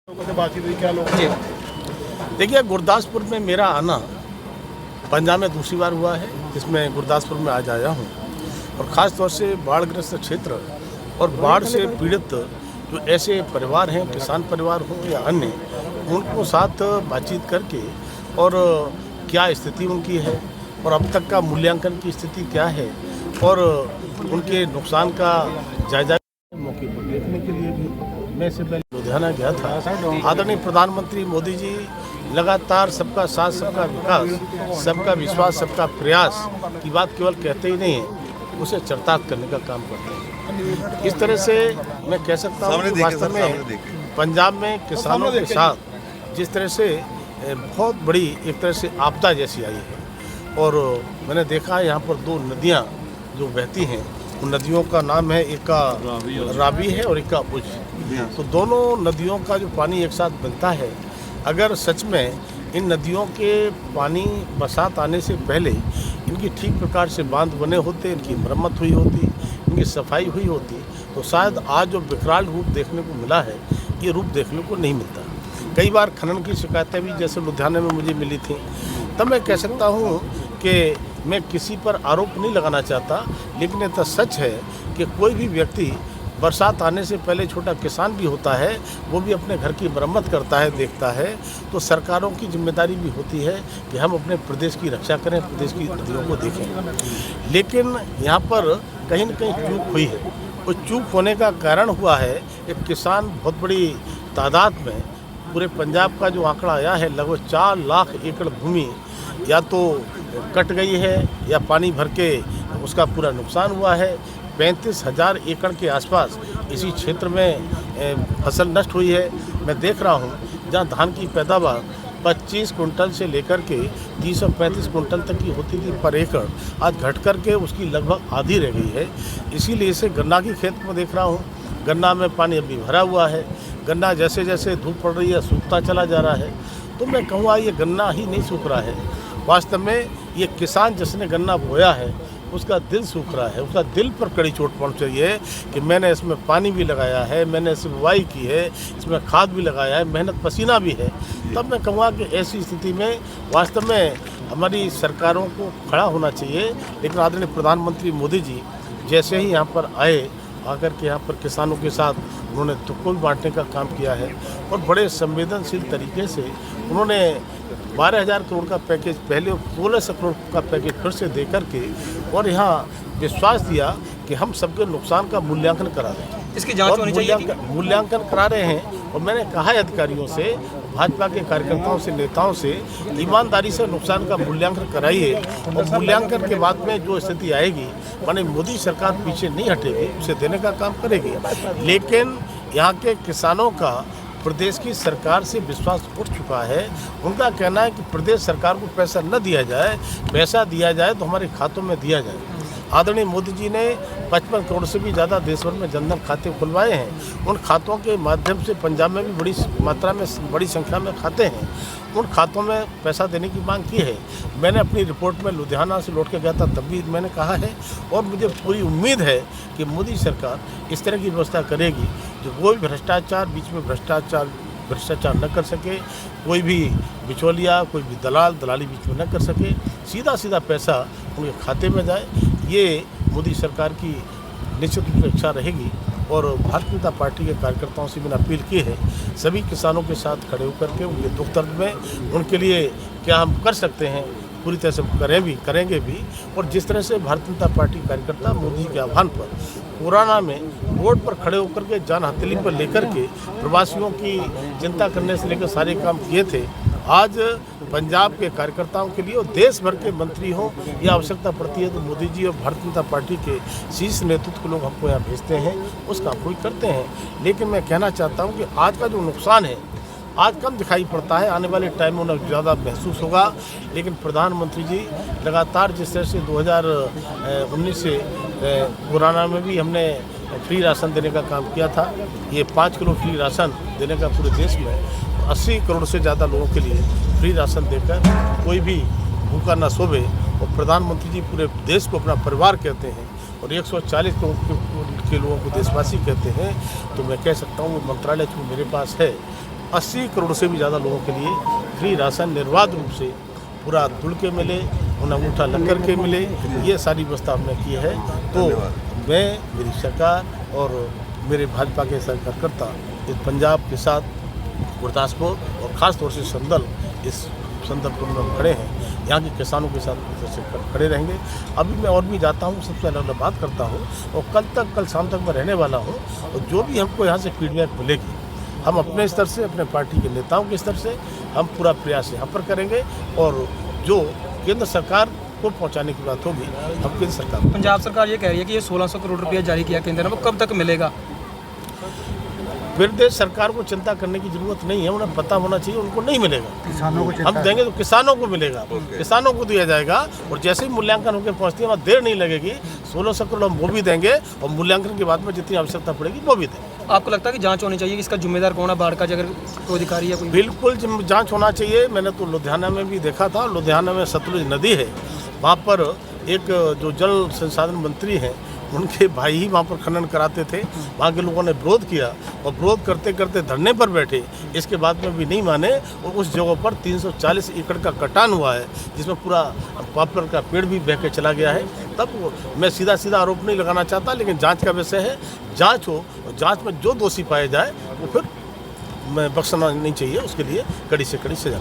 बातचीत हुई क्या लोग? देखिए, गुरदासपुर में मेरा आना पंजाब में दूसरी बार हुआ है, जिसमें गुरदासपुर में आज आया हूँ और ख़ास तौर से बाढ़ग्रस्त क्षेत्र और बाढ़ से पीड़ित जो ऐसे परिवार हैं, किसान परिवार हों या अन्य, उनको साथ बातचीत करके और क्या स्थिति उनकी है और अब तक का मूल्यांकन की स्थिति क्या है और उनके नुकसान का जायजा मौके पर देखने के लिए भी मैं इससे पहले लुधियाना गया था। आदरणीय प्रधानमंत्री मोदी जी लगातार सबका साथ, सबका विकास, सबका विश्वास, सबका प्रयास की बात केवल कहते ही नहीं है, उसे चरितार्थ करने का काम करते हैं। इस तरह से मैं कह सकता हूँ कि वास्तव में पंजाब में किसानों के साथ जिस तरह से बहुत बड़ी एक तरह से आपदा जैसी आई है और मैंने देखा यहाँ पर दो नदियाँ जो बहती हैं, उन नदियों का नाम है, एक का रावी है और एक का उज। तो दोनों नदियों का जो पानी एक साथ बनता है, अगर सच में इन नदियों के पानी बरसात आने से पहले इनकी ठीक प्रकार से बांध बने होते, इनकी मरम्मत हुई होती, इनकी सफाई हुई होती, तो शायद आज जो विकराल रूप देखने को मिला है, ये रूप देखने को नहीं मिलता। कई बार खनन की शिकायतें भी जैसे लुधियाना में मुझे मिली थी, तब मैं कह सकता हूँ कि मैं किसी पर आरोप नहीं लगाना चाहता, लेकिन ये तो सच है कि कोई भी व्यक्ति बरसात आने से पहले, छोटा किसान भी होता है, वो भी अपने घर की मरम्मत करता है, देखता है। तो सरकारों की जिम्मेदारी भी होती है कि हम अपने प्रदेश की रक्षा करें, प्रदेश की नदियों को देखें। लेकिन यहाँ पर कहीं न कहीं चूक हुई है। उस चूक होने का कारण हुआ है एक किसान बहुत बड़ी तादाद में, पूरे पंजाब का जो आंकड़ा आया है, लगभग 4 लाख एकड़ भूमि या तो कट गई है या पानी भर के उसका पूरा नुकसान हुआ है। 35,000 एकड़ के आसपास इसी क्षेत्र में फसल नष्ट हुई है। मैं देख रहा हूँ जहाँ धान की पैदावार 25 कुंटल से लेकर के 335 कुंटल तक की होती थी पर एकड़, आज घट कर के उसकी लगभग आधी रह गई है। इसीलिए इसे गन्ना की खेत में देख रहा हूँ, गन्ना में पानी अभी भरा हुआ है। गन्ना जैसे जैसे धूप पड़ रही है सूखता चला जा रहा है। तो मैं कहूँगा ये गन्ना ही नहीं सूख रहा है, वास्तव में ये किसान जिसने गन्ना बोया है उसका दिल सूख रहा है। उसका दिल पर कड़ी चोट पहुँच रही है कि मैंने इसमें पानी भी लगाया है, मैंने इसमें बुवाई की है, इसमें खाद भी लगाया है, मेहनत पसीना भी है। तब मैं कहूँगा कि ऐसी स्थिति में वास्तव में हमारी सरकारों को खड़ा होना चाहिए। लेकिन आदरणीय प्रधानमंत्री मोदी जी जैसे ही यहाँ पर आए, आकर के यहाँ पर किसानों के साथ उन्होंने दुख को भी बांटने का काम किया है और बड़े संवेदनशील तरीके से उन्होंने 12,000 करोड़ का पैकेज पहले 1600 करोड़ का पैकेज फिर से दे करके और यहाँ विश्वास दिया कि हम सबके नुकसान का मूल्यांकन करा रहे हैं। इसकी जांच होनी चाहिए। मूल्यांकन करा रहे हैं और मैंने कहा है अधिकारियों से, भाजपा के कार्यकर्ताओं से, नेताओं से, ईमानदारी से नुकसान का मूल्यांकन कराइए और मूल्यांकन के बाद में जो स्थिति आएगी, माने मोदी सरकार पीछे नहीं हटेगी, उसे देने का काम करेगी। लेकिन यहाँ के किसानों का प्रदेश की सरकार से विश्वास उठ चुका है। उनका कहना है कि प्रदेश सरकार को पैसा न दिया जाए, पैसा दिया जाए तो हमारे खातों में दिया जाए। आदरणीय मोदी जी ने 55 करोड़ से भी ज़्यादा देश भर में जनधन खाते खुलवाए हैं। उन खातों के माध्यम से पंजाब में भी बड़ी मात्रा में, बड़ी संख्या में खाते हैं। उन खातों में पैसा देने की मांग की है। मैंने अपनी रिपोर्ट में लुधियाना से लौट के गया था, तब भी मैंने कहा है और मुझे पूरी उम्मीद है कि मोदी सरकार इस तरह की व्यवस्था करेगी जो कोई भ्रष्टाचार, बीच में भ्रष्टाचार न कर सके, कोई भी बिचौलिया, कोई भी दलाली बीच में न कर सके, सीधा सीधा पैसा उनके खाते में जाए। ये मोदी सरकार की निश्चित रूप से इच्छा रहेगी और भारतीय जनता पार्टी के कार्यकर्ताओं से मैंने अपील की है, सभी किसानों के साथ खड़े होकर के उनके दुख दर्द में उनके लिए क्या हम कर सकते हैं पूरी तरह से करेंगे भी। और जिस तरह से भारतीय जनता पार्टी कार्यकर्ता मोदी जी के आह्वान पर कोरोना में रोड पर खड़े होकर के जान हथेली पर लेकर के प्रवासियों की चिंता करने से लेकर सारे काम किए थे, आज पंजाब के कार्यकर्ताओं के लिए और देश भर के मंत्री हों या आवश्यकता पड़ती है तो मोदी जी और भारतीय जनता पार्टी के शीर्ष नेतृत्व के लोग हमको यहाँ भेजते हैं, उस काम को ही करते हैं। लेकिन मैं कहना चाहता हूँ कि आज का जो नुकसान है आज कम दिखाई पड़ता है, आने वाले टाइम में उन्हें ज़्यादा महसूस होगा। लेकिन प्रधानमंत्री जी लगातार जिस तरह से 2019 से कोरोना में भी हमने फ्री राशन देने का काम किया था, ये 5 किलो फ्री राशन देने का पूरे देश में 80 करोड़ से ज़्यादा लोगों के लिए फ्री राशन देकर कोई भी भूखा न सोवे। और प्रधानमंत्री जी पूरे देश को अपना परिवार कहते हैं और 140 करोड़ के लोगों को देशवासी कहते हैं। तो मैं कह सकता हूँ वो मंत्रालय जो मेरे पास है 80 करोड़ से भी ज़्यादा लोगों के लिए फ्री राशन निर्बाध रूप से पूरा धुल के मिले, उन्हें अंगूठा लग कर के मिले, ये सारी व्यवस्था हमने की है। तो मैं, मेरी सरकार और मेरे भाजपा के कार्यकर्ता इस पंजाब के साथ गुरदासपुर और ख़ास तौर से संदल इस संदर्भ में हम खड़े हैं, यहाँ के किसानों के साथ खड़े रहेंगे। अभी मैं और भी जाता हूँ, सबसे पहले बात करता हूँ और कल शाम तक मैं रहने वाला हूँ। और जो भी हमको यहाँ से फीडबैक मिलेगी, हम अपने स्तर से, अपने पार्टी के नेताओं के स्तर से हम पूरा प्रयास यहाँ पर करेंगे। और जो केंद्र सरकार को पहुँचाने की बात होगी, हम केंद्र सरकार, पंजाब सरकार ये कह रही है कि ये 1600 करोड़ रुपया जारी किया केंद्र ने, वो कब तक मिलेगा? प्रदेश सरकार को चिंता करने की जरूरत नहीं है, उन्हें पता होना चाहिए उनको नहीं मिलेगा। किसानों को हम देंगे तो किसानों को मिलेगा, किसानों को दिया जाएगा। और जैसे ही मूल्यांकन होकर पहुँचती है, वहाँ देर नहीं लगेगी। 1600 करोड़ हम वो भी देंगे और मूल्यांकन के बाद में जितनी आवश्यकता पड़ेगी वो भी देंगे। आपको लगता है कि जांच होनी चाहिए कि इसका जिम्मेदार कौन है, बाढ़ का अगर कोई अधिकारी है कोई? बिल्कुल जांच होना चाहिए। मैंने तो लुधियाना में भी देखा था, लुधियाना में सतलुज नदी है, वहाँ पर एक जो जल संसाधन मंत्री हैं, उनके भाई ही वहाँ पर खनन कराते थे। वहाँ के लोगों ने विरोध किया और विरोध करते करते धरने पर बैठे, इसके बाद में भी नहीं माने। और उस जगह पर 340 एकड़ का कटान हुआ है, जिसमें पूरा पॉपुलर का पेड़ भी बह के चला गया है। तब मैं सीधा आरोप नहीं लगाना चाहता, लेकिन जांच का विषय है, जांच हो और जांच में जो दोषी पाए जाए वो फिर मैं बख्शना नहीं चाहिए, उसके लिए कड़ी से कड़ी सजा।